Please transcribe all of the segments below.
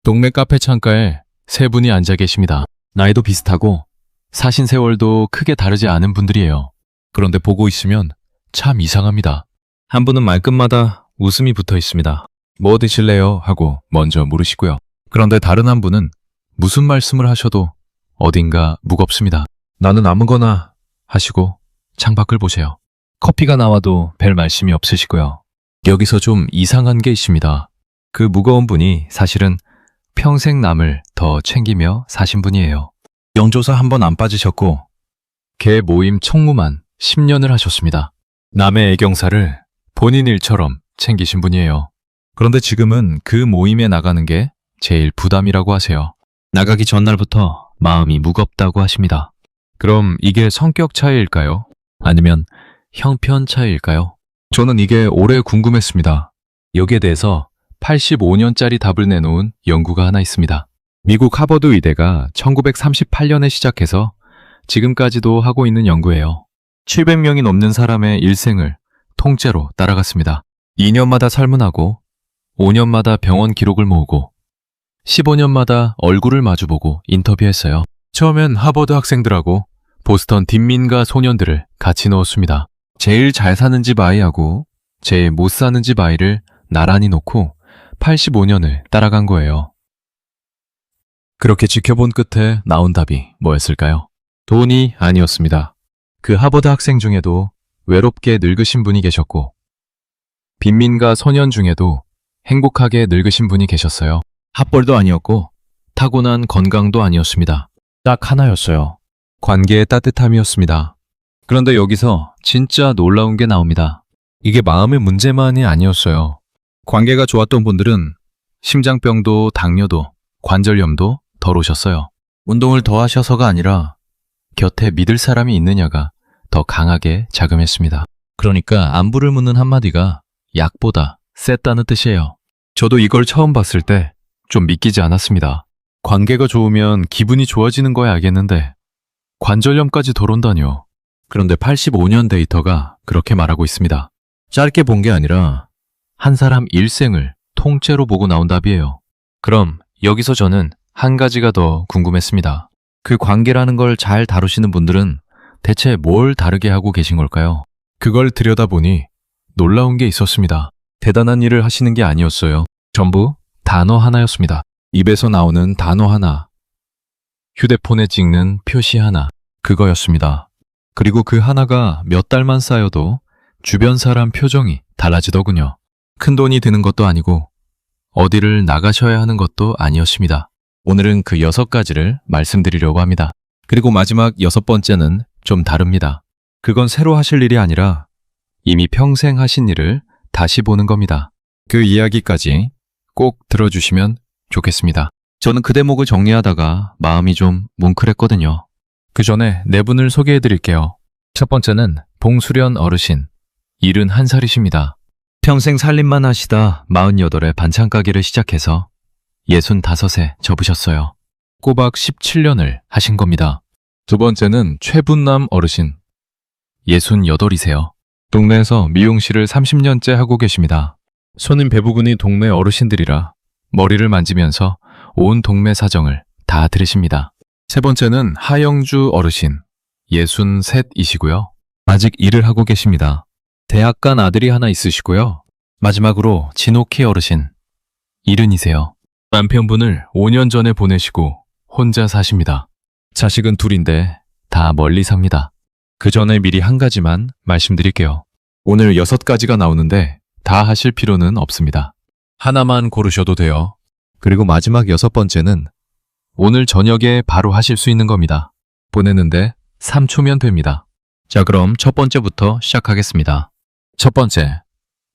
동네 카페 창가에 세 분이 앉아 계십니다. 나이도 비슷하고 사신 세월도 크게 다르지 않은 분들이에요. 그런데 보고 있으면 참 이상합니다. 한 분은 말끝마다 웃음이 붙어 있습니다. 뭐 드실래요? 하고 먼저 물으시고요. 그런데 다른 한 분은 무슨 말씀을 하셔도 어딘가 무겁습니다. 나는 아무거나 하시고 창밖을 보세요. 커피가 나와도 별 말씀이 없으시고요. 여기서 좀 이상한 게 있습니다. 그 무거운 분이 사실은 평생 남을 더 챙기며 사신 분이에요. 영조사 한 번 안 빠지셨고 개 모임 총무만 10년을 하셨습니다. 남의 애경사를 본인 일처럼 챙기신 분이에요. 그런데 지금은 그 모임에 나가는 게 제일 부담이라고 하세요. 나가기 전날부터 마음이 무겁다고 하십니다. 그럼 이게 성격 차이일까요? 아니면 형편 차이일까요? 저는 이게 오래 궁금했습니다. 여기에 대해서 85년짜리 답을 내놓은 연구가 하나 있습니다. 미국 하버드 의대가 1938년에 시작해서 지금까지도 하고 있는 연구예요. 700명이 넘는 사람의 일생을 통째로 따라갔습니다. 2년마다 설문하고 5년마다 병원 기록을 모으고 15년마다 얼굴을 마주보고 인터뷰했어요. 처음엔 하버드 학생들하고 보스턴 빈민가 소년들을 같이 넣었습니다. 제일 잘 사는 집 아이하고 제일 못 사는 집 아이를 나란히 놓고 85년을 따라간 거예요. 그렇게 지켜본 끝에 나온 답이 뭐였을까요? 돈이 아니었습니다. 그 하버드 학생 중에도 외롭게 늙으신 분이 계셨고 빈민가 소년 중에도 행복하게 늙으신 분이 계셨어요. 핫벌도 아니었고 타고난 건강도 아니었습니다. 딱 하나였어요. 관계의 따뜻함이었습니다. 그런데 여기서 진짜 놀라운 게 나옵니다. 이게 마음의 문제만이 아니었어요. 관계가 좋았던 분들은 심장병도 당뇨도 관절염도 덜 오셨어요. 운동을 더 하셔서가 아니라 곁에 믿을 사람이 있느냐가 더 강하게 자금했습니다. 그러니까 안부를 묻는 한마디가 약보다 셌다는 뜻이에요. 저도 이걸 처음 봤을 때 좀 믿기지 않았습니다. 관계가 좋으면 기분이 좋아지는 거야 알겠는데 관절염까지 덜 온다뇨. 그런데 85년 데이터가 그렇게 말하고 있습니다. 짧게 본 게 아니라 한 사람 일생을 통째로 보고 나온 답이에요. 그럼 여기서 저는 한 가지가 더 궁금했습니다. 그 관계라는 걸 잘 다루시는 분들은 대체 뭘 다르게 하고 계신 걸까요? 그걸 들여다보니 놀라운 게 있었습니다. 대단한 일을 하시는 게 아니었어요. 전부 단어 하나였습니다. 입에서 나오는 단어 하나, 휴대폰에 찍는 표시 하나, 그거였습니다. 그리고 그 하나가 몇 달만 쌓여도 주변 사람 표정이 달라지더군요. 큰 돈이 드는 것도 아니고 어디를 나가셔야 하는 것도 아니었습니다. 오늘은 그 6가지를 말씀드리려고 합니다. 그리고 마지막 6번째는 좀 다릅니다. 그건 새로 하실 일이 아니라 이미 평생 하신 일을 다시 보는 겁니다. 그 이야기까지 꼭 들어주시면 좋겠습니다. 저는 그 대목을 정리하다가 마음이 좀 뭉클했거든요. 그 전에 네 분을 소개해 드릴게요. 첫 번째는 봉수련 어르신, 71살이십니다. 평생 살림만 하시다 48에 반찬 가게를 시작해서 65에 접으셨어요. 꼬박 17년을 하신 겁니다. 두 번째는 최분남 어르신, 68이세요. 동네에서 미용실을 30년째 하고 계십니다. 손님 대부분이 동네 어르신들이라 머리를 만지면서 온 동네 사정을 다 들으십니다. 세 번째는 하영주 어르신, 63이시고요. 아직 일을 하고 계십니다. 대학 간 아들이 하나 있으시고요. 마지막으로 진옥희 어르신, 70이세요. 남편분을 5년 전에 보내시고 혼자 사십니다. 자식은 둘인데 다 멀리 삽니다. 그 전에 미리 한 가지만 말씀드릴게요. 오늘 6가지가 나오는데 다 하실 필요는 없습니다. 하나만 고르셔도 돼요. 그리고 마지막 6번째는 오늘 저녁에 바로 하실 수 있는 겁니다. 보내는데 3초면 됩니다. 자, 그럼 첫 번째부터 시작하겠습니다. 첫 번째,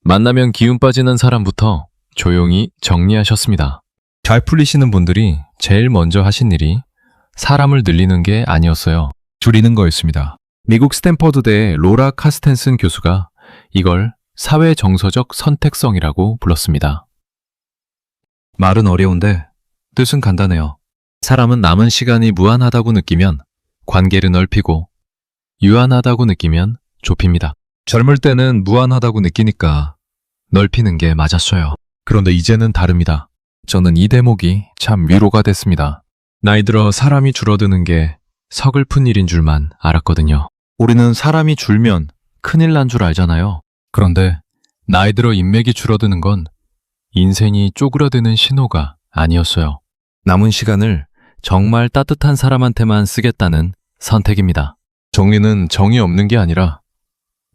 만나면 기운 빠지는 사람부터 조용히 정리하셨습니다. 잘 풀리시는 분들이 제일 먼저 하신 일이 사람을 늘리는 게 아니었어요. 줄이는 거였습니다. 미국 스탠퍼드대의 로라 카스텐슨 교수가 이걸 사회정서적 선택성이라고 불렀습니다. 말은 어려운데 뜻은 간단해요. 사람은 남은 시간이 무한하다고 느끼면 관계를 넓히고 유한하다고 느끼면 좁힙니다. 젊을 때는 무한하다고 느끼니까 넓히는 게 맞았어요. 그런데 이제는 다릅니다. 저는 이 대목이 참 위로가 됐습니다. 나이 들어 사람이 줄어드는 게 서글픈 일인 줄만 알았거든요. 우리는 사람이 줄면 큰일 난 줄 알잖아요. 그런데 나이 들어 인맥이 줄어드는 건 인생이 쪼그라드는 신호가 아니었어요. 남은 시간을 정말 따뜻한 사람한테만 쓰겠다는 선택입니다. 정리는 정이 없는 게 아니라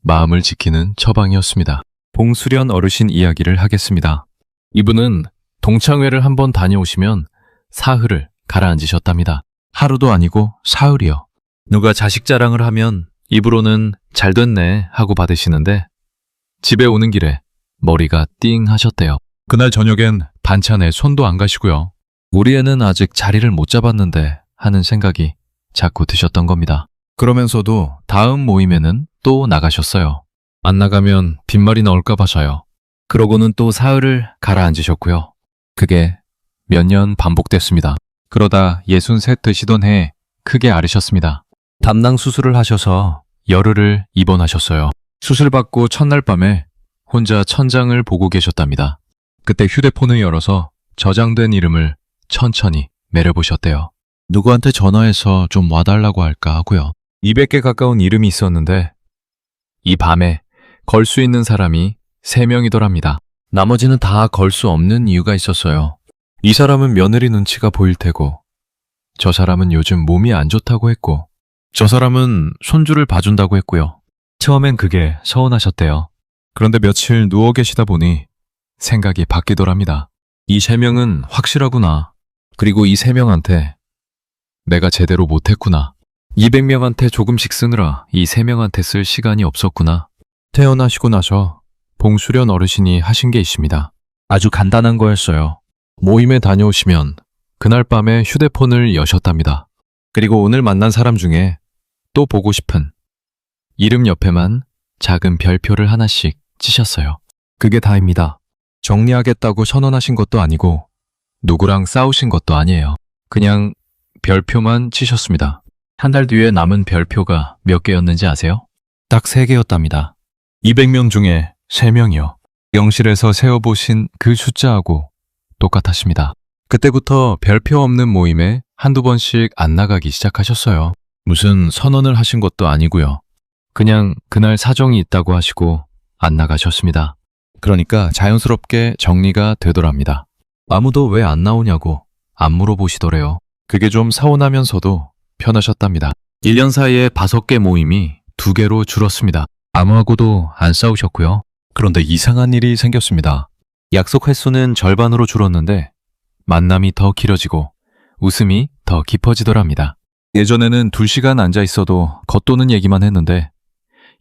마음을 지키는 처방이었습니다. 봉수련 어르신 이야기를 하겠습니다. 이분은 동창회를 한번 다녀오시면 사흘을 가라앉으셨답니다. 하루도 아니고 사흘이요. 누가 자식 자랑을 하면 입으로는 잘 됐네 하고 받으시는데 집에 오는 길에 머리가 띵 하셨대요. 그날 저녁엔 반찬에 손도 안 가시고요. 우리 애는 아직 자리를 못 잡았는데 하는 생각이 자꾸 드셨던 겁니다. 그러면서도 다음 모임에는 또 나가셨어요. 안 나가면 빈말이 나올까 봐서요. 그러고는 또 사흘을 가라앉으셨고요. 그게 몇 년 반복됐습니다. 그러다 63 드시던 해에 크게 앓으셨습니다. 담낭 수술을 하셔서 열흘을 입원하셨어요. 수술받고 첫날 밤에 혼자 천장을 보고 계셨답니다. 그때 휴대폰을 열어서 저장된 이름을 천천히 내려보셨대요. 누구한테 전화해서 좀 와달라고 할까 하고요. 200개 가까운 이름이 있었는데 이 밤에 걸 수 있는 사람이 3명이더랍니다. 나머지는 다 걸 수 없는 이유가 있었어요. 이 사람은 며느리 눈치가 보일 테고 저 사람은 요즘 몸이 안 좋다고 했고 저 사람은 손주를 봐준다고 했고요. 처음엔 그게 서운하셨대요. 그런데 며칠 누워 계시다 보니 생각이 바뀌더랍니다. 이 3명은 확실하구나. 그리고 이 3명한테 내가 제대로 못했구나. 200명한테 조금씩 쓰느라 이 3명한테 쓸 시간이 없었구나. 태어나시고 나서 봉수련 어르신이 하신 게 있습니다. 아주 간단한 거였어요. 모임에 다녀오시면 그날 밤에 휴대폰을 여셨답니다. 그리고 오늘 만난 사람 중에 또 보고 싶은 이름 옆에만 작은 별표를 하나씩 치셨어요. 그게 다입니다. 정리하겠다고 선언하신 것도 아니고 누구랑 싸우신 것도 아니에요. 그냥 별표만 치셨습니다. 한 달 뒤에 남은 별표가 몇 개였는지 아세요? 딱 3개였답니다. 200명 중에 3명이요. 영실에서 세어보신 그 숫자하고 똑같았습니다. 그때부터 별표 없는 모임에 한두 번씩 안 나가기 시작하셨어요. 무슨 선언을 하신 것도 아니고요. 그냥 그날 사정이 있다고 하시고 안 나가셨습니다. 그러니까 자연스럽게 정리가 되더랍니다. 아무도 왜 안 나오냐고 안 물어보시더래요. 그게 좀 서운하면서도 편하셨답니다. 1년 사이에 5개 모임이 2개로 줄었습니다. 아무하고도 안 싸우셨고요. 그런데 이상한 일이 생겼습니다. 약속 횟수는 절반으로 줄었는데 만남이 더 길어지고 웃음이 더 깊어지더랍니다. 예전에는 2시간 앉아 있어도 겉도는 얘기만 했는데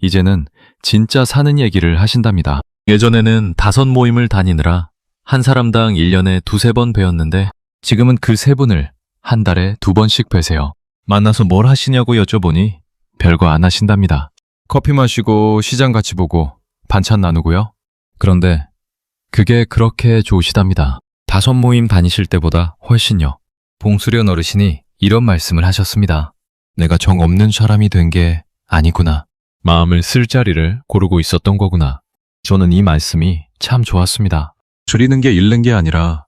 이제는 진짜 사는 얘기를 하신답니다. 예전에는 5 모임을 다니느라 한 사람당 1년에 2-3번 뵈었는데 지금은 그 3분을 한 달에 2번씩 뵈세요. 만나서 뭘 하시냐고 여쭤보니 별거 안 하신답니다. 커피 마시고 시장 같이 보고 반찬 나누고요. 그런데 그게 그렇게 좋으시답니다. 5 모임 다니실 때보다 훨씬요. 봉수련 어르신이 이런 말씀을 하셨습니다. 내가 정 없는 사람이 된 게 아니구나. 마음을 쓸 자리를 고르고 있었던 거구나. 저는 이 말씀이 참 좋았습니다. 줄이는 게 잃는 게 아니라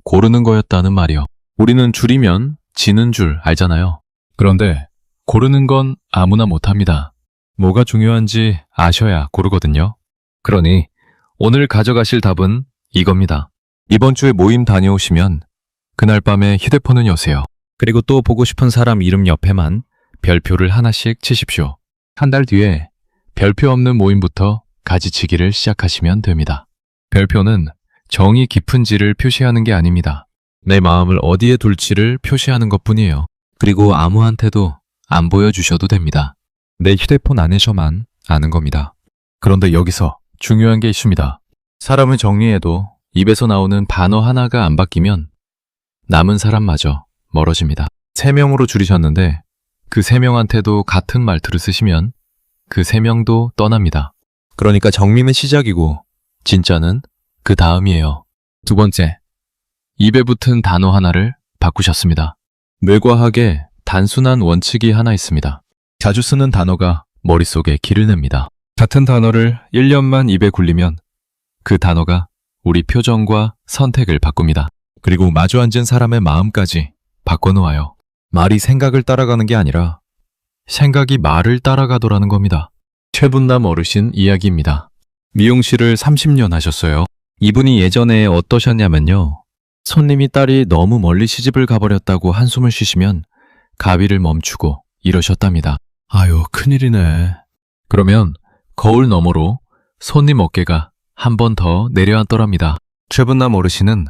고르는 거였다는 말이요. 우리는 줄이면 지는 줄 알잖아요. 그런데 고르는 건 아무나 못합니다. 뭐가 중요한지 아셔야 고르거든요. 그러니 오늘 가져가실 답은 이겁니다. 이번 주에 모임 다녀오시면 그날 밤에 휴대폰은 여세요. 그리고 또 보고 싶은 사람 이름 옆에만 별표를 하나씩 치십시오. 한 달 뒤에 별표 없는 모임부터 가지치기를 시작하시면 됩니다. 별표는 정이 깊은지를 표시하는 게 아닙니다. 내 마음을 어디에 둘지를 표시하는 것뿐이에요. 그리고 아무한테도 안 보여주셔도 됩니다. 내 휴대폰 안에서만 아는 겁니다. 그런데 여기서 중요한 게 있습니다. 사람을 정리해도 입에서 나오는 단어 하나가 안 바뀌면 남은 사람마저 멀어집니다. 3명으로 줄이셨는데 그 3명한테도 같은 말투를 쓰시면 그 3명도 떠납니다. 그러니까 정리는 시작이고 진짜는 그 다음이에요. 2번째, 입에 붙은 단어 하나를 바꾸셨습니다. 뇌과학에 단순한 원칙이 하나 있습니다. 자주 쓰는 단어가 머릿속에 길을 냅니다. 같은 단어를 1년만 입에 굴리면 그 단어가 우리 표정과 선택을 바꿉니다. 그리고 마주 앉은 사람의 마음까지 바꿔놓아요. 말이 생각을 따라가는 게 아니라 생각이 말을 따라가더라는 겁니다. 최분남 어르신 이야기입니다. 미용실을 30년 하셨어요. 이분이 예전에 어떠셨냐면요. 손님이 딸이 너무 멀리 시집을 가버렸다고 한숨을 쉬시면 가위를 멈추고 이러셨답니다. 아유, 큰일이네. 그러면 거울 너머로 손님 어깨가 한 번 더 내려앉더랍니다. 최분남 어르신은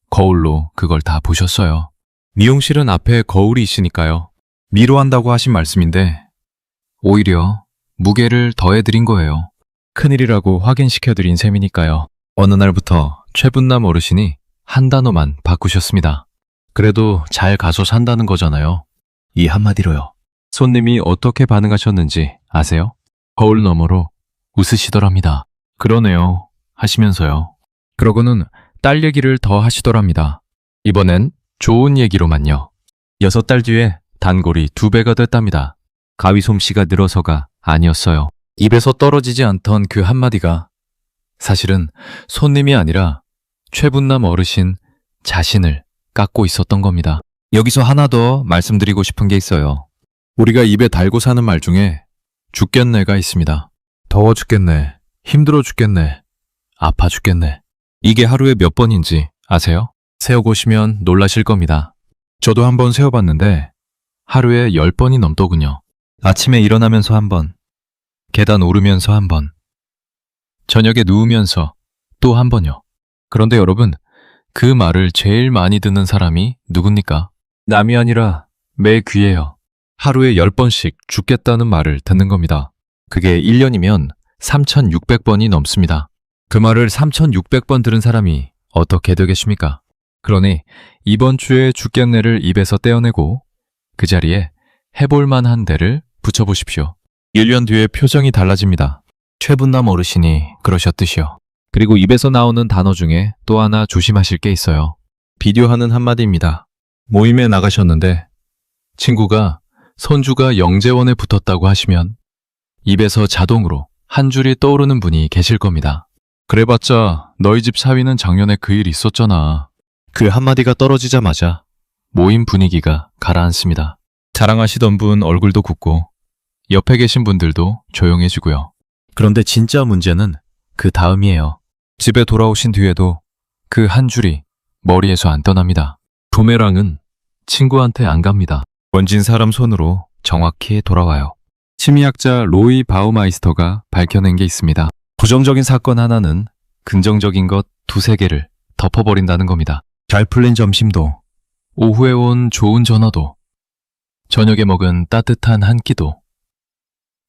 거울로 그걸 다 보셨어요. 미용실은 앞에 거울이 있으니까요. 미로한다고 하신 말씀인데 오히려 무게를 더해드린 거예요. 큰일이라고 확인시켜드린 셈이니까요. 어느 날부터 최분남 어르신이 한 단어만 바꾸셨습니다. 그래도 잘 가서 산다는 거잖아요. 이 한마디로요. 손님이 어떻게 반응하셨는지 아세요? 거울 너머로 웃으시더랍니다. 그러네요 하시면서요. 그러고는 딸 얘기를 더 하시더랍니다. 이번엔 좋은 얘기로만요. 6달 뒤에 단골이 2배가 됐답니다. 가위 솜씨가 늘어서가 아니었어요. 입에서 떨어지지 않던 그 한마디가 사실은 손님이 아니라 최분남 어르신 자신을 깎고 있었던 겁니다. 여기서 하나 더 말씀드리고 싶은 게 있어요. 우리가 입에 달고 사는 말 중에 죽겠네가 있습니다. 더워 죽겠네, 힘들어 죽겠네, 아파 죽겠네. 이게 하루에 몇 번인지 아세요? 세어보시면 놀라실 겁니다. 저도 한번 세어봤는데 하루에 10번이 넘더군요. 아침에 일어나면서 한 번, 계단 오르면서 한 번, 저녁에 누우면서 또 한 번요. 그런데 여러분, 그 말을 제일 많이 듣는 사람이 누굽니까? 남이 아니라 매 귀예요. 하루에 10번씩 죽겠다는 말을 듣는 겁니다. 그게 1년이면 3,600번이 넘습니다. 그 말을 3,600번 들은 사람이 어떻게 되겠습니까? 그러니 이번 주에 죽겠네를 입에서 떼어내고 그 자리에 해볼 만한 데를 붙여보십시오. 1년 뒤에 표정이 달라집니다. 최분남 어르신이 그러셨듯이요. 그리고 입에서 나오는 단어 중에 또 하나 조심하실 게 있어요. 비교하는 한마디입니다. 모임에 나가셨는데 친구가 손주가 영재원에 붙었다고 하시면 입에서 자동으로 한 줄이 떠오르는 분이 계실 겁니다. 그래봤자 너희 집 사위는 작년에 그 일 있었잖아. 그 한마디가 떨어지자마자 모임 분위기가 가라앉습니다. 자랑하시던 분 얼굴도 굳고 옆에 계신 분들도 조용해지고요. 그런데 진짜 문제는 그 다음이에요. 집에 돌아오신 뒤에도 그 한 줄이 머리에서 안 떠납니다. 부메랑은 친구한테 안 갑니다. 원진 사람 손으로 정확히 돌아와요. 심리학자 로이 바우마이스터가 밝혀낸 게 있습니다. 부정적인 사건 하나는 긍정적인 것 2-3개를 덮어버린다는 겁니다. 잘 풀린 점심도, 오후에 온 좋은 전화도, 저녁에 먹은 따뜻한 한 끼도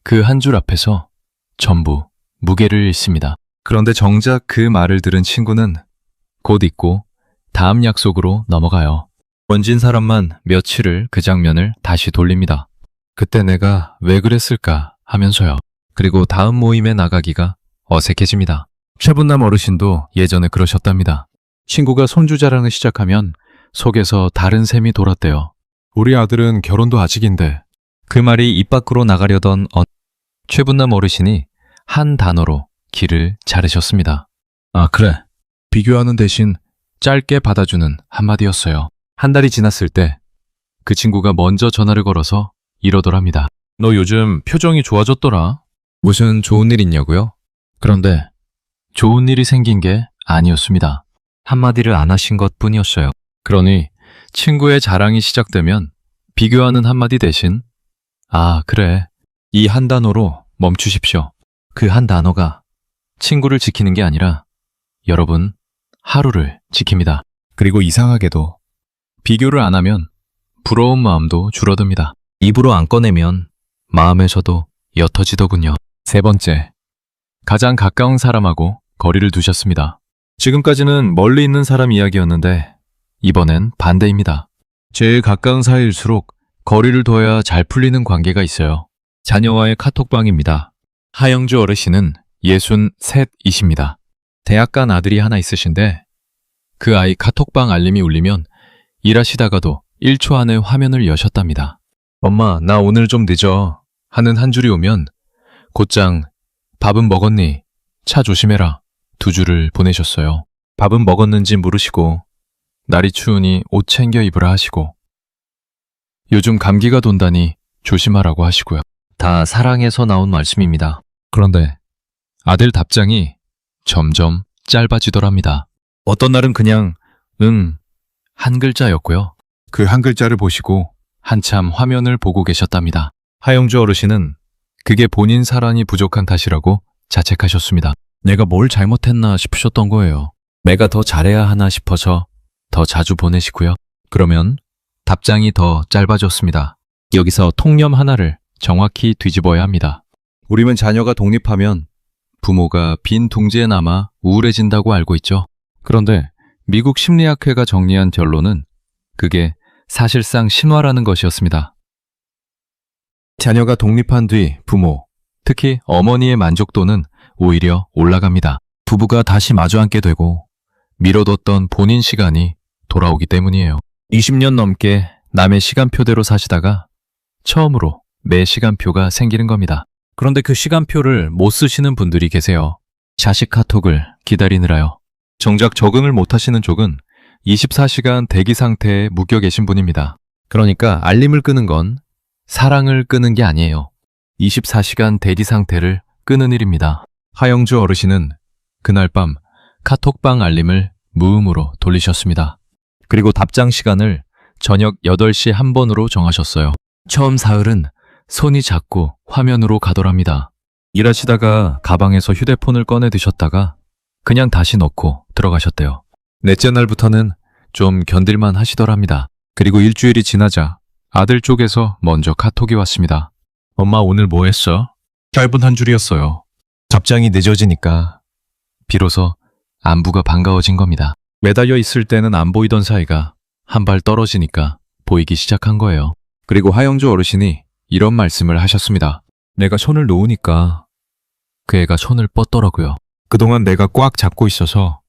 그 한 줄 앞에서 전부 무게를 잃습니다. 그런데 정작 그 말을 들은 친구는 곧 잊고 다음 약속으로 넘어가요. 원진 사람만 며칠을 그 장면을 다시 돌립니다. 그때 내가 왜 그랬을까 하면서요. 그리고 다음 모임에 나가기가 어색해집니다. 최분남 어르신도 예전에 그러셨답니다. 친구가 손주 자랑을 시작하면 속에서 다른 셈이 돌았대요. 우리 아들은 결혼도 아직인데. 그 말이 입 밖으로 나가려던 최분남 어르신이 한 단어로 길을 자르셨습니다. 아, 그래. 비교하는 대신 짧게 받아주는 한마디였어요. 한 달이 지났을 때 그 친구가 먼저 전화를 걸어서 이러더랍니다. 너 요즘 표정이 좋아졌더라. 무슨 좋은 일 있냐고요? 그런데 좋은 일이 생긴 게 아니었습니다. 한마디를 안 하신 것 뿐이었어요. 그러니 친구의 자랑이 시작되면 비교하는 한마디 대신 아, 그래. 이 한 단어로 멈추십시오. 그 한 단어가 친구를 지키는 게 아니라 여러분 하루를 지킵니다. 그리고 이상하게도 비교를 안 하면 부러운 마음도 줄어듭니다. 입으로 안 꺼내면 마음에서도 옅어지더군요. 3번째, 가장 가까운 사람하고 거리를 두셨습니다. 지금까지는 멀리 있는 사람 이야기였는데 이번엔 반대입니다. 제일 가까운 사이일수록 거리를 둬야 잘 풀리는 관계가 있어요. 자녀와의 카톡방입니다. 하영주 어르신은 63이십니다. 대학 간 아들이 하나 있으신데 그 아이 카톡방 알림이 울리면 일하시다가도 1초 안에 화면을 여셨답니다. 엄마, 나 오늘 좀 늦어 하는 한 줄이 오면 곧장 밥은 먹었니? 차 조심해라 2줄을 보내셨어요. 밥은 먹었는지 물으시고 날이 추우니 옷 챙겨 입으라 하시고, 요즘 감기가 돈다니 조심하라고 하시고요. 다 사랑에서 나온 말씀입니다. 그런데 아들 답장이 점점 짧아지더랍니다. 어떤 날은 그냥 한 글자였고요. 그 한 글자를 보시고 한참 화면을 보고 계셨답니다. 하영주 어르신은 그게 본인 사랑이 부족한 탓이라고 자책하셨습니다. 내가 뭘 잘못했나 싶으셨던 거예요. 내가 더 잘해야 하나 싶어서 더 자주 보내시고요. 그러면 답장이 더 짧아졌습니다. 여기서 통념 하나를 정확히 뒤집어야 합니다. 우리는 자녀가 독립하면 부모가 빈 둥지에 남아 우울해진다고 알고 있죠. 그런데 미국 심리학회가 정리한 결론은 그게 사실상 신화라는 것이었습니다. 자녀가 독립한 뒤 부모, 특히 어머니의 만족도는 오히려 올라갑니다. 부부가 다시 마주 앉게 되고 미뤄뒀던 본인 시간이 돌아오기 때문이에요. 20년 넘게 남의 시간표대로 사시다가 처음으로 내 시간표가 생기는 겁니다. 그런데 그 시간표를 못 쓰시는 분들이 계세요. 자식 카톡을 기다리느라요. 정작 적응을 못 하시는 쪽은 24시간 대기 상태에 묶여 계신 분입니다. 그러니까 알림을 끄는 건 사랑을 끄는 게 아니에요. 24시간 대기 상태를 끄는 일입니다. 하영주 어르신은 그날 밤 카톡방 알림을 무음으로 돌리셨습니다. 그리고 답장 시간을 저녁 8시 한 번으로 정하셨어요. 처음 사흘은 손이 자꾸 화면으로 가더랍니다. 일하시다가 가방에서 휴대폰을 꺼내 드셨다가 그냥 다시 넣고 들어가셨대요. 넷째 날부터는 좀 견딜만 하시더랍니다. 그리고 일주일이 지나자 아들 쪽에서 먼저 카톡이 왔습니다. 엄마 오늘 뭐 했어? 짧은 한 줄이었어요. 답장이 늦어지니까 비로소 안부가 반가워진 겁니다. 매달려 있을 때는 안 보이던 사이가 한 발 떨어지니까 보이기 시작한 거예요. 그리고 하영주 어르신이 이런 말씀을 하셨습니다. 내가 손을 놓으니까 그 애가 손을 뻗더라고요. 그동안 내가 꽉 잡고 있어서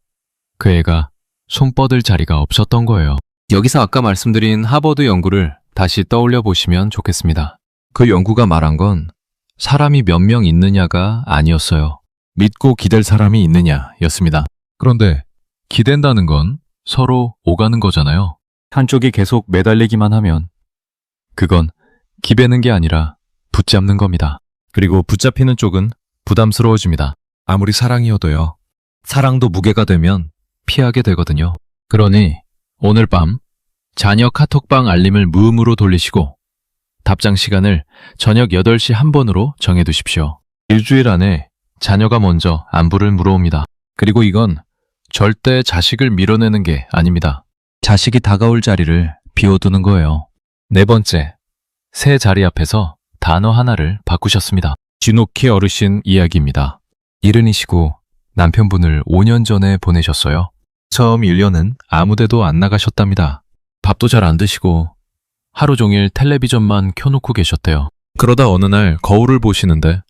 그 애가 손 뻗을 자리가 없었던 거예요. 여기서 아까 말씀드린 하버드 연구를 다시 떠올려 보시면 좋겠습니다. 그 연구가 말한 건 사람이 몇 명 있느냐가 아니었어요. 믿고 기댈 사람이 있느냐였습니다. 그런데 기댄다는 건 서로 오가는 거잖아요. 한쪽이 계속 매달리기만 하면 그건 기대는 게 아니라 붙잡는 겁니다. 그리고 붙잡히는 쪽은 부담스러워집니다. 아무리 사랑이어도요. 사랑도 무게가 되면 피하게 되거든요. 그러니 오늘 밤 자녀 카톡방 알림을 무음으로 돌리시고 답장 시간을 저녁 8시 한 번으로 정해두십시오. 일주일 안에 자녀가 먼저 안부를 물어옵니다. 그리고 이건 절대 자식을 밀어내는 게 아닙니다. 자식이 다가올 자리를 비워두는 거예요. 네 번째, 새 자리 앞에서 단어 하나를 바꾸셨습니다. 쥐노키 어르신 이야기입니다. 이른이시고 남편분을 5년 전에 보내셨어요. 처음 1년은 아무데도 안 나가셨답니다. 밥도 잘 안 드시고 하루 종일 텔레비전만 켜놓고 계셨대요. 그러다 어느 날 거울을 보시는데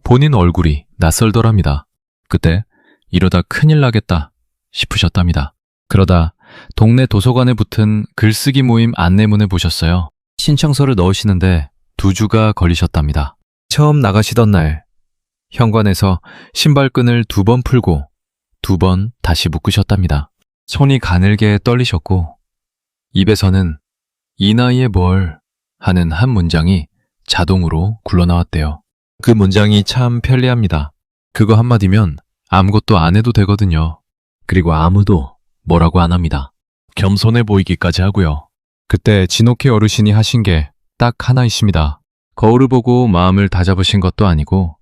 본인 얼굴이 낯설더랍니다. 그때 이러다 큰일 나겠다 싶으셨답니다. 그러다 동네 도서관에 붙은 글쓰기 모임 안내문을 보셨어요. 신청서를 넣으시는데 2주가 걸리셨답니다. 처음 나가시던 날 현관에서 신발끈을 2번 풀고 2번 다시 묶으셨답니다. 손이 가늘게 떨리셨고 입에서는 이 나이에 뭘 하는 한 문장이 자동으로 굴러나왔대요. 그 문장이 참 편리합니다. 그거 한마디면 아무것도 안 해도 되거든요. 그리고 아무도 뭐라고 안 합니다. 겸손해 보이기까지 하고요. 그때 진옥희 어르신이 하신 게 딱 하나 있습니다. 거울을 보고 마음을 다잡으신 것도 아니고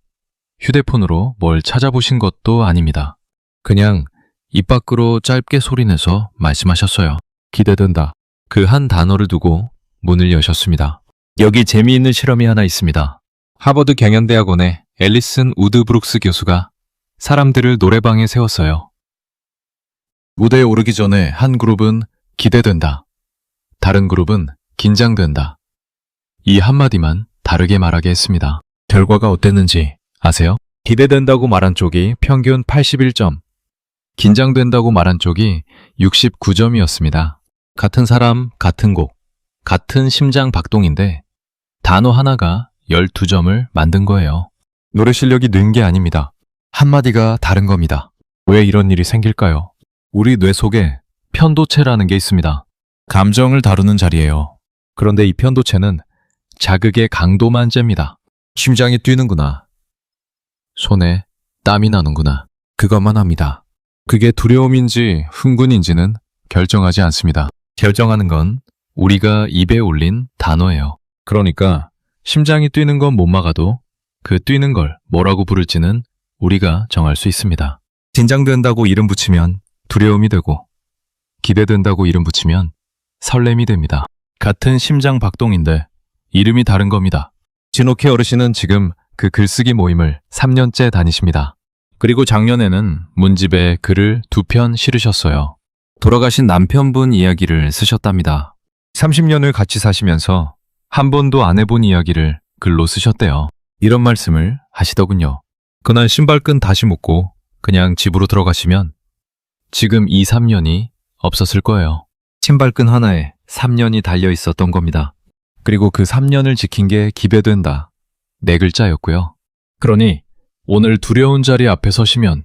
휴대폰으로 뭘 찾아보신 것도 아닙니다. 그냥 입 밖으로 짧게 소리내서 말씀하셨어요. 기대된다. 그 한 단어를 두고 문을 여셨습니다. 여기 재미있는 실험이 하나 있습니다. 하버드 경연대학원의 앨리슨 우드브룩스 교수가 사람들을 노래방에 세웠어요. 무대에 오르기 전에 한 그룹은 기대된다. 다른 그룹은 긴장된다. 이 한마디만 다르게 말하게 했습니다. 결과가 어땠는지 아세요? 기대된다고 말한 쪽이 평균 81점, 긴장된다고 말한 쪽이 69점이었습니다. 같은 사람, 같은 곡, 같은 심장 박동인데 단어 하나가 12점을 만든 거예요. 노래 실력이 는 게 아닙니다. 한마디가 다른 겁니다. 왜 이런 일이 생길까요? 우리 뇌 속에 편도체라는 게 있습니다. 감정을 다루는 자리예요. 그런데 이 편도체는 자극의 강도만 잽니다. 심장이 뛰는구나. 손에 땀이 나는구나. 그것만 합니다. 그게 두려움인지 흥분인지는 결정하지 않습니다. 결정하는 건 우리가 입에 올린 단어예요. 그러니까 심장이 뛰는 건 못 막아도 그 뛰는 걸 뭐라고 부를지는 우리가 정할 수 있습니다. 긴장된다고 이름 붙이면 두려움이 되고, 기대된다고 이름 붙이면 설렘이 됩니다. 같은 심장 박동인데 이름이 다른 겁니다. 진옥희 어르신은 지금 그 글쓰기 모임을 3년째 다니십니다. 그리고 작년에는 문집에 글을 2편 실으셨어요. 돌아가신 남편분 이야기를 쓰셨답니다. 30년을 같이 사시면서 한 번도 안 해본 이야기를 글로 쓰셨대요. 이런 말씀을 하시더군요. 그날 신발끈 다시 묶고 그냥 집으로 들어가시면 지금 2, 3년이 없었을 거예요. 신발끈 하나에 3년이 달려 있었던 겁니다. 그리고 그 3년을 지킨 게 기대된다. 4글자였고요. 그러니 오늘 두려운 자리 앞에 서시면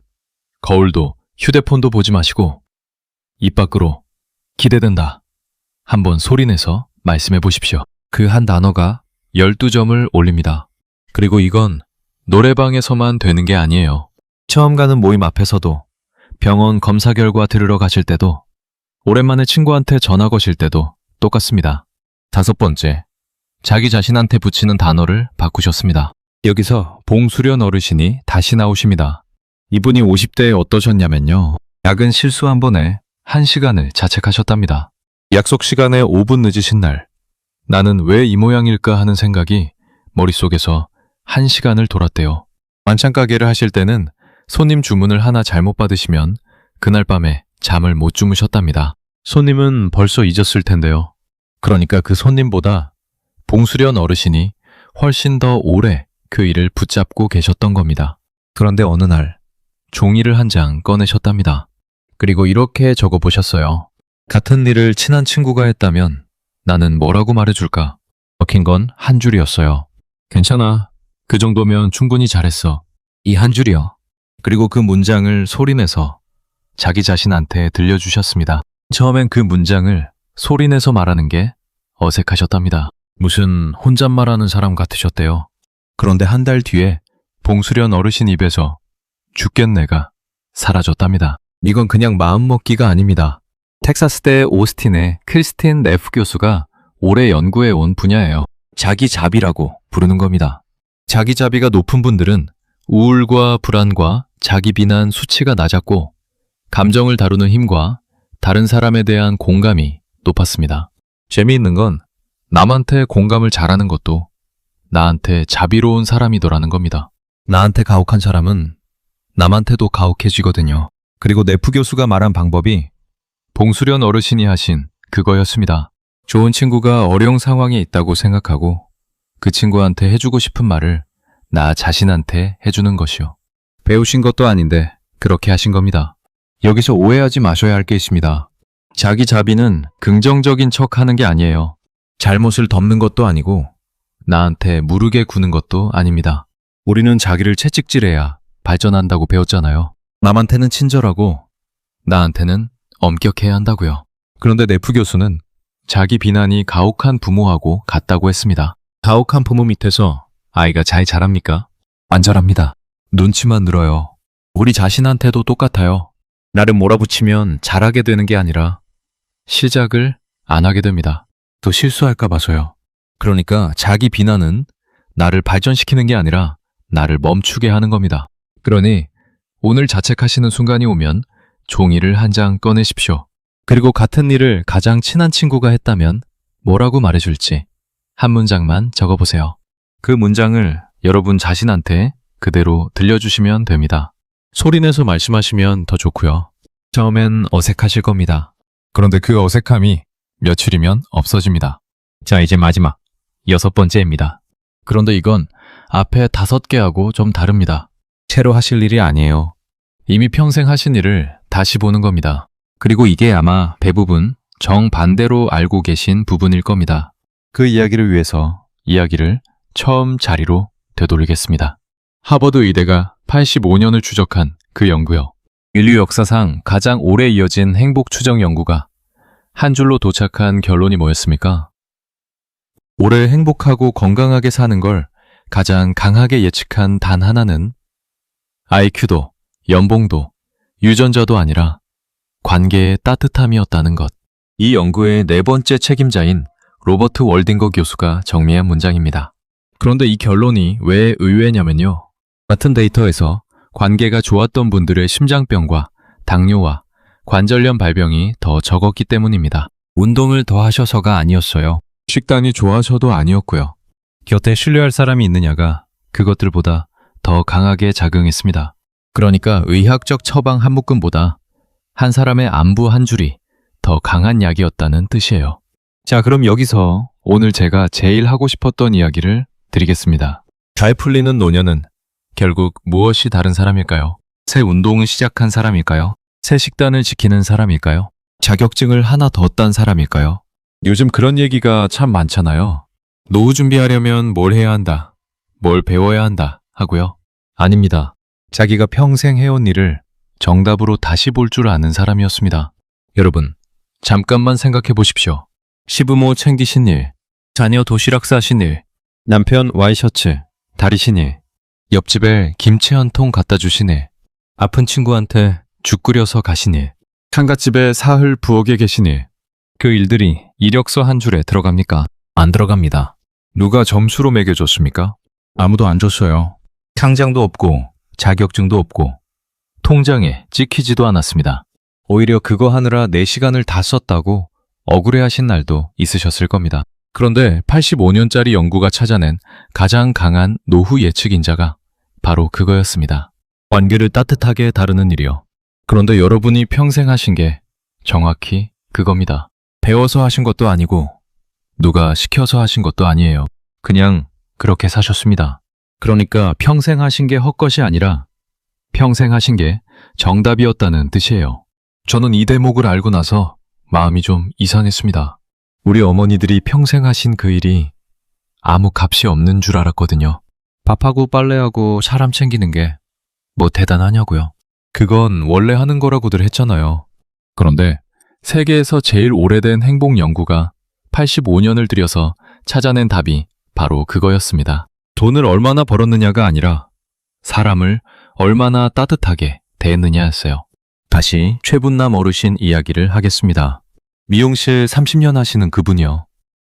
거울도 휴대폰도 보지 마시고 입 밖으로 기대된다. 한번 소리내서 말씀해 보십시오. 그 한 단어가 12점을 올립니다. 그리고 이건 노래방에서만 되는 게 아니에요. 처음 가는 모임 앞에서도, 병원 검사 결과 들으러 가실 때도, 오랜만에 친구한테 전화 거실 때도 똑같습니다. 5번째, 자기 자신한테 붙이는 단어를 바꾸셨습니다. 여기서 봉수련 어르신이 다시 나오십니다. 이분이 50대에 어떠셨냐면요. 야근 실수 한 번에 1시간을 자책하셨답니다. 약속 시간에 5분 늦으신 날, 나는 왜 이 모양일까 하는 생각이 머릿속에서 1시간을 돌았대요. 만찬 가게를 하실 때는 손님 주문을 하나 잘못 받으시면 그날 밤에 잠을 못 주무셨답니다. 손님은 벌써 잊었을 텐데요. 그러니까 그 손님보다 봉수련 어르신이 훨씬 더 오래 그 일을 붙잡고 계셨던 겁니다. 그런데 어느 날 종이를 한 장 꺼내셨답니다. 그리고 이렇게 적어보셨어요. 같은 일을 친한 친구가 했다면 나는 뭐라고 말해줄까? 적힌 건 한 줄이었어요. 괜찮아. 그 정도면 충분히 잘했어. 이 한 줄이요. 그리고 그 문장을 소리내서 자기 자신한테 들려주셨습니다. 처음엔 그 문장을 소리내서 말하는 게 어색하셨답니다. 무슨 혼잣말하는 사람 같으셨대요. 그런데 한 달 뒤에 봉수련 어르신 입에서 죽겠네가 사라졌답니다. 이건 그냥 마음먹기가 아닙니다. 텍사스대 오스틴의 크리스틴 네프 교수가 오래 연구해 온 분야예요. 자기자비라고 부르는 겁니다. 자기자비가 높은 분들은 우울과 불안과 자기 비난 수치가 낮았고 감정을 다루는 힘과 다른 사람에 대한 공감이 높았습니다. 재미있는 건 남한테 공감을 잘하는 것도 나한테 자비로운 사람이더라는 겁니다. 나한테 가혹한 사람은 남한테도 가혹해지거든요. 그리고 네프 교수가 말한 방법이 봉수련 어르신이 하신 그거였습니다. 좋은 친구가 어려운 상황에 있다고 생각하고 그 친구한테 해주고 싶은 말을 나 자신한테 해주는 것이요. 배우신 것도 아닌데 그렇게 하신 겁니다. 여기서 오해하지 마셔야 할 게 있습니다. 자기 자비는 긍정적인 척 하는 게 아니에요. 잘못을 덮는 것도 아니고 나한테 무르게 구는 것도 아닙니다. 우리는 자기를 채찍질해야 발전한다고 배웠잖아요. 남한테는 친절하고 나한테는 엄격해야 한다고요. 그런데 네프 교수는 자기 비난이 가혹한 부모하고 같다고 했습니다. 가혹한 부모 밑에서 아이가 잘 자랍니까? 안 자랍니다. 눈치만 늘어요. 우리 자신한테도 똑같아요. 나를 몰아붙이면 잘하게 되는 게 아니라 시작을 안 하게 됩니다. 또 실수할까 봐서요. 그러니까 자기 비난은 나를 발전시키는 게 아니라 나를 멈추게 하는 겁니다. 그러니 오늘 자책하시는 순간이 오면 종이를 한 장 꺼내십시오. 그리고 같은 일을 가장 친한 친구가 했다면 뭐라고 말해줄지 한 문장만 적어보세요. 그 문장을 여러분 자신한테 그대로 들려주시면 됩니다. 소리내서 말씀하시면 더 좋고요. 처음엔 어색하실 겁니다. 그런데 그 어색함이 며칠이면 없어집니다. 자, 이제 마지막 6번째입니다. 그런데 이건 앞에 5개하고 좀 다릅니다. 새로 하실 일이 아니에요. 이미 평생 하신 일을 다시 보는 겁니다. 그리고 이게 아마 대부분 정반대로 알고 계신 부분일 겁니다. 그 이야기를 위해서 이야기를 처음 자리로 되돌리겠습니다. 하버드 의대가 85년을 추적한 그 연구요. 인류 역사상 가장 오래 이어진 행복 추정 연구가 한 줄로 도착한 결론이 뭐였습니까? 오래 행복하고 건강하게 사는 걸 가장 강하게 예측한 단 하나는 IQ도, 연봉도, 유전자도 아니라 관계의 따뜻함이었다는 것. 이 연구의 네 번째 책임자인 로버트 월딩거 교수가 정리한 문장입니다. 그런데 이 결론이 왜 의외냐면요. 같은 데이터에서 관계가 좋았던 분들의 심장병과 당뇨와 관절염 발병이 더 적었기 때문입니다. 운동을 더 하셔서가 아니었어요. 식단이 좋아서도 아니었고요. 곁에 신뢰할 사람이 있느냐가 그것들보다 더 강하게 작용했습니다. 그러니까 의학적 처방 한 묶음보다 한 사람의 안부 한 줄이 더 강한 약이었다는 뜻이에요. 자, 그럼 여기서 오늘 제가 제일 하고 싶었던 이야기를 드리겠습니다. 잘 풀리는 노년은 결국 무엇이 다른 사람일까요? 새 운동을 시작한 사람일까요? 새 식단을 지키는 사람일까요? 자격증을 하나 더 딴 사람일까요? 요즘 그런 얘기가 참 많잖아요. 노후 준비하려면 뭘 해야 한다, 뭘 배워야 한다 하고요. 아닙니다. 자기가 평생 해온 일을 정답으로 다시 볼 줄 아는 사람이었습니다. 여러분, 잠깐만 생각해 보십시오. 시부모 챙기신 일, 자녀 도시락 싸신 일, 남편 와이셔츠 다리신 일, 옆집에 김치 한 통 갖다 주신 일, 아픈 친구한테 죽 끓여서 가신 일, 상갓집에 사흘 부엌에 계신 일. 그 일들이 이력서 한 줄에 들어갑니까? 안 들어갑니다. 누가 점수로 매겨줬습니까? 아무도 안 줬어요. 상장도 없고 자격증도 없고 통장에 찍히지도 않았습니다. 오히려 그거 하느라 4시간을 다 썼다고 억울해하신 날도 있으셨을 겁니다. 그런데 85년짜리 연구가 찾아낸 가장 강한 노후 예측 인자가 바로 그거였습니다. 관계를 따뜻하게 다루는 일이요. 그런데 여러분이 평생 하신 게 정확히 그겁니다. 배워서 하신 것도 아니고 누가 시켜서 하신 것도 아니에요. 그냥 그렇게 사셨습니다. 그러니까 평생 하신 게 헛것이 아니라 평생 하신 게 정답이었다는 뜻이에요. 저는 이 대목을 알고 나서 마음이 좀 이상했습니다. 우리 어머니들이 평생 하신 그 일이 아무 값이 없는 줄 알았거든요. 밥하고 빨래하고 사람 챙기는 게 뭐 대단하냐고요. 그건 원래 하는 거라고들 했잖아요. 그런데 세계에서 제일 오래된 행복 연구가 85년을 들여서 찾아낸 답이 바로 그거였습니다. 돈을 얼마나 벌었느냐가 아니라 사람을 얼마나 따뜻하게 대했느냐였어요. 다시 최분남 어르신 이야기를 하겠습니다. 미용실 30년 하시는 그분이요.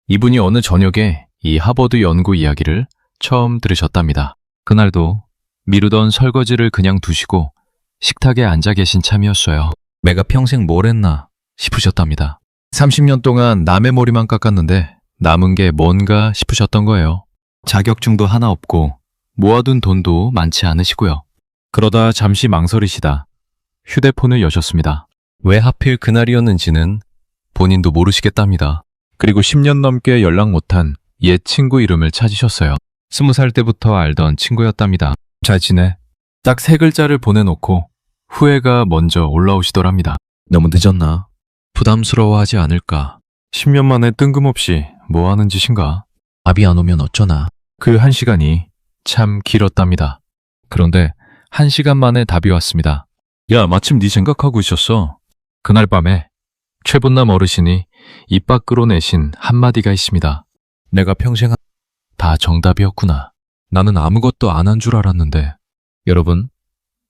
이분이 어느 저녁에 이 하버드 연구 이야기를 처음 들으셨답니다. 그날도 미루던 설거지를 그냥 두시고 식탁에 앉아 계신 참이었어요. 내가 평생 뭘 했나 싶으셨답니다. 30년 동안 남의 머리만 깎았는데 남은 게 뭔가 싶으셨던 거예요. 자격증도 하나 없고 모아둔 돈도 많지 않으시고요. 그러다 잠시 망설이시다 휴대폰을 여셨습니다. 왜 하필 그날이었는지는 본인도 모르시겠답니다. 그리고 10년 넘게 연락 못한 옛 친구 이름을 찾으셨어요. 20살 때부터 알던 친구였답니다. 잘 지내? 딱 3글자를 보내놓고 후회가 먼저 올라오시더랍니다. 너무 늦었나? 부담스러워하지 않을까? 10년 만에 뜬금없이 뭐 하는 짓인가? 답이 안 오면 어쩌나? 그 1시간이 참 길었답니다. 그런데 1시간 만에 답이 왔습니다. 야, 마침 네 생각하고 있었어. 그날 밤에 최분남 어르신이 입 밖으로 내신 한마디가 있습니다. 내가 평생 다 정답이었구나. 나는 아무것도 안 한 줄 알았는데. 여러분,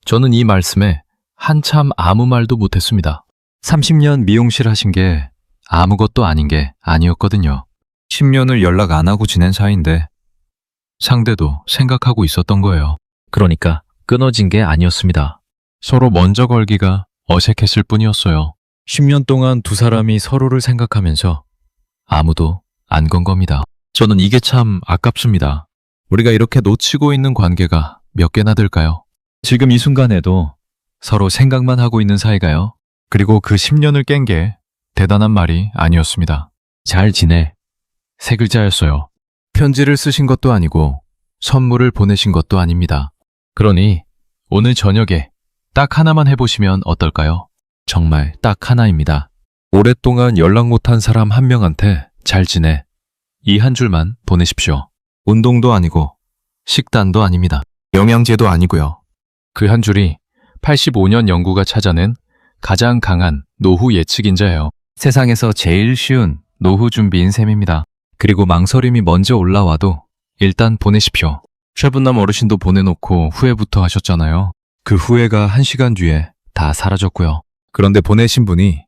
저는 이 말씀에 한참 아무 말도 못했습니다. 30년 미용실 하신 게 아무것도 아닌 게 아니었거든요. 10년을 연락 안 하고 지낸 사이인데 상대도 생각하고 있었던 거예요. 그러니까 끊어진 게 아니었습니다. 서로 먼저 걸기가 어색했을 뿐이었어요. 10년 동안 두 사람이 서로를 생각하면서 아무도 안 건 겁니다. 저는 이게 참 아깝습니다. 우리가 이렇게 놓치고 있는 관계가 몇 개나 될까요? 지금 이 순간에도 서로 생각만 하고 있는 사이가요. 그리고 그 10년을 깬 게 대단한 말이 아니었습니다. 잘 지내. 3글자였어요. 편지를 쓰신 것도 아니고 선물을 보내신 것도 아닙니다. 그러니 오늘 저녁에 딱 하나만 해보시면 어떨까요? 정말 딱 하나입니다. 오랫동안 연락 못한 사람 한 명한테 잘 지내. 이 한 줄만 보내십시오. 운동도 아니고 식단도 아닙니다. 영양제도 아니고요. 그 한 줄이 85년 연구가 찾아낸 가장 강한 노후 예측인자예요. 세상에서 제일 쉬운 노후 준비인 셈입니다. 그리고 망설임이 먼저 올라와도 일단 보내십시오. 최분남 어르신도 보내놓고 후회부터 하셨잖아요. 그 후회가 1시간 뒤에 다 사라졌고요. 그런데 보내신 분이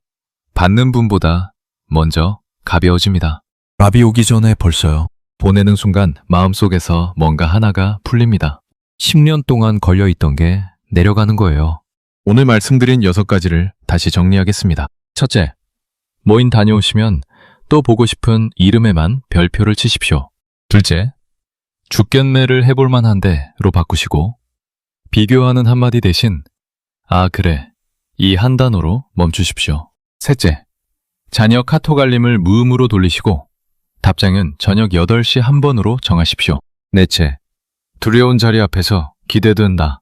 받는 분보다 먼저 가벼워집니다. 답이 오기 전에 벌써요. 보내는 순간 마음속에서 뭔가 하나가 풀립니다. 10년 동안 걸려있던 게 내려가는 거예요. 오늘 말씀드린 6가지를 다시 정리하겠습니다. 첫째, 모임 다녀오시면 또 보고 싶은 이름에만 별표를 치십시오. 둘째, 죽겠네를 해볼 만한데로 바꾸시고 비교하는 한마디 대신 아 그래, 이 한 단어로 멈추십시오. 셋째, 자녀 카톡 알림을 무음으로 돌리시고 답장은 저녁 8시 한 번으로 정하십시오. 넷째, 두려운 자리 앞에서 기대된다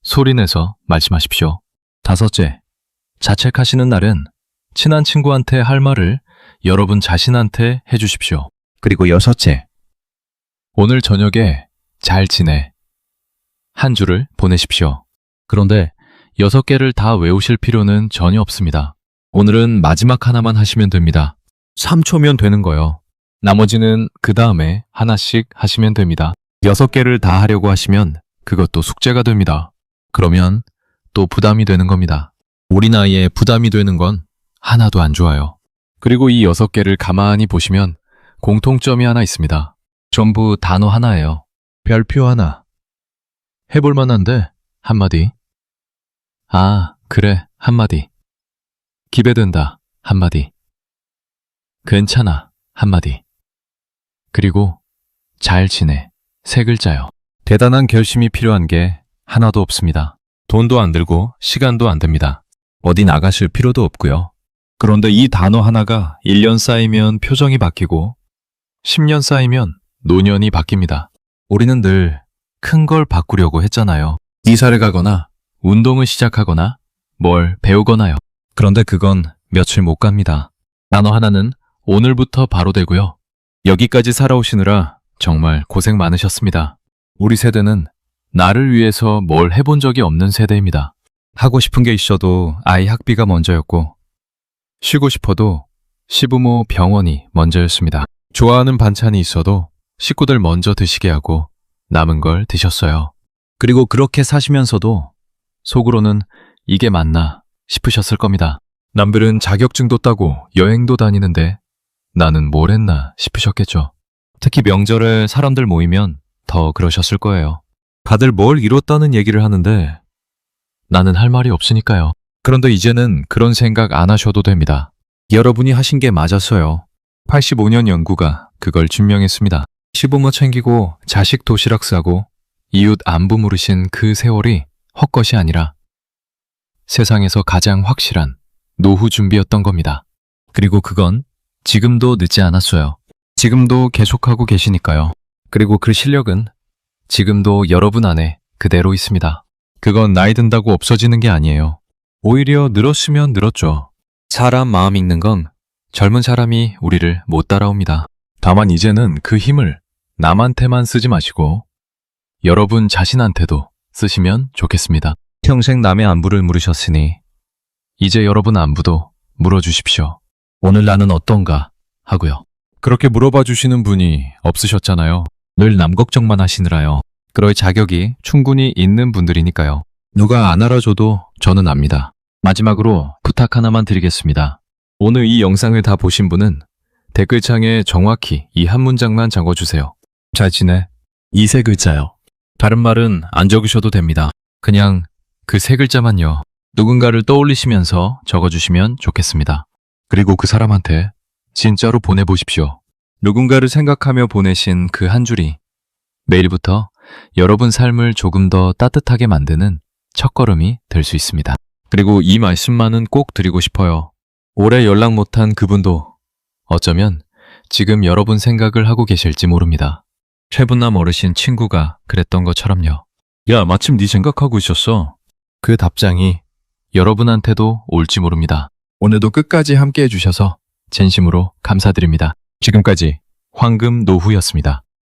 소리내서 말씀하십시오. 다섯째, 자책하시는 날은 친한 친구한테 할 말을 여러분 자신한테 해주십시오. 그리고 여섯째, 오늘 저녁에 잘 지내 한 줄을 보내십시오. 그런데 6개를 다 외우실 필요는 전혀 없습니다. 오늘은 마지막 하나만 하시면 됩니다. 3초면 되는 거요. 나머지는 그 다음에 하나씩 하시면 됩니다. 6개를 다 하려고 하시면 그것도 숙제가 됩니다. 그러면 또 부담이 되는 겁니다. 우리 나이에 부담이 되는 건 하나도 안 좋아요. 그리고 이 6개를 가만히 보시면 공통점이 하나 있습니다. 전부 단어 하나예요. 별표 하나. 해볼 만한데 한마디. 아, 그래 한마디. 기대된다 한마디. 괜찮아 한마디. 그리고 잘 지내 3글자요. 대단한 결심이 필요한 게 하나도 없습니다. 돈도 안 들고 시간도 안 듭니다. 어디 나가실 필요도 없고요. 그런데 이 단어 하나가 1년 쌓이면 표정이 바뀌고 10년 쌓이면 노년이 바뀝니다. 우리는 늘 큰 걸 바꾸려고 했잖아요. 이사를 가거나 운동을 시작하거나 뭘 배우거나요. 그런데 그건 며칠 못 갑니다. 단어 하나는 오늘부터 바로 되고요. 여기까지 살아오시느라 정말 고생 많으셨습니다. 우리 세대는 나를 위해서 뭘 해본 적이 없는 세대입니다. 하고 싶은 게 있어도 아이 학비가 먼저였고 쉬고 싶어도 시부모 병원이 먼저였습니다. 좋아하는 반찬이 있어도 식구들 먼저 드시게 하고 남은 걸 드셨어요. 그리고 그렇게 사시면서도 속으로는 이게 맞나 싶으셨을 겁니다. 남들은 자격증도 따고 여행도 다니는데 나는 뭘 했나 싶으셨겠죠. 특히 명절에 사람들 모이면 더 그러셨을 거예요. 다들 뭘 이뤘다는 얘기를 하는데 나는 할 말이 없으니까요. 그런데 이제는 그런 생각 안 하셔도 됩니다. 여러분이 하신 게 맞았어요. 85년 연구가 그걸 증명했습니다. 시부모 챙기고 자식 도시락 싸고 이웃 안부 물으신 그 세월이 헛것이 아니라 세상에서 가장 확실한 노후 준비였던 겁니다. 그리고 그건 지금도 늦지 않았어요. 지금도 계속하고 계시니까요. 그리고 그 실력은 지금도 여러분 안에 그대로 있습니다. 그건 나이 든다고 없어지는 게 아니에요. 오히려 늘었으면 늘었죠. 사람 마음 읽는 건 젊은 사람이 우리를 못 따라옵니다. 다만 이제는 그 힘을 남한테만 쓰지 마시고 여러분 자신한테도 쓰시면 좋겠습니다. 평생 남의 안부를 물으셨으니 이제 여러분 안부도 물어주십시오. 오늘 나는 어떤가 하고요. 그렇게 물어봐 주시는 분이 없으셨잖아요. 늘 남 걱정만 하시느라요. 그럴 자격이 충분히 있는 분들이니까요. 누가 안 알아줘도 저는 압니다. 마지막으로 부탁 하나만 드리겠습니다. 오늘 이 영상을 다 보신 분은 댓글창에 정확히 이 한 문장만 적어주세요. 잘 지내. 이 3글자요. 다른 말은 안 적으셔도 됩니다. 그냥 그 3글자만요. 누군가를 떠올리시면서 적어주시면 좋겠습니다. 그리고 그 사람한테 진짜로 보내보십시오. 누군가를 생각하며 보내신 그 한 줄이 내일부터 여러분 삶을 조금 더 따뜻하게 만드는 첫걸음이 될 수 있습니다. 그리고 이 말씀만은 꼭 드리고 싶어요. 오래 연락 못한 그분도 어쩌면 지금 여러분 생각을 하고 계실지 모릅니다. 최분남 어르신 친구가 그랬던 것처럼요. 야, 마침 네 생각하고 있었어. 그 답장이 여러분한테도 올지 모릅니다. 오늘도 끝까지 함께 해주셔서 진심으로 감사드립니다. 지금까지 황금 노후였습니다.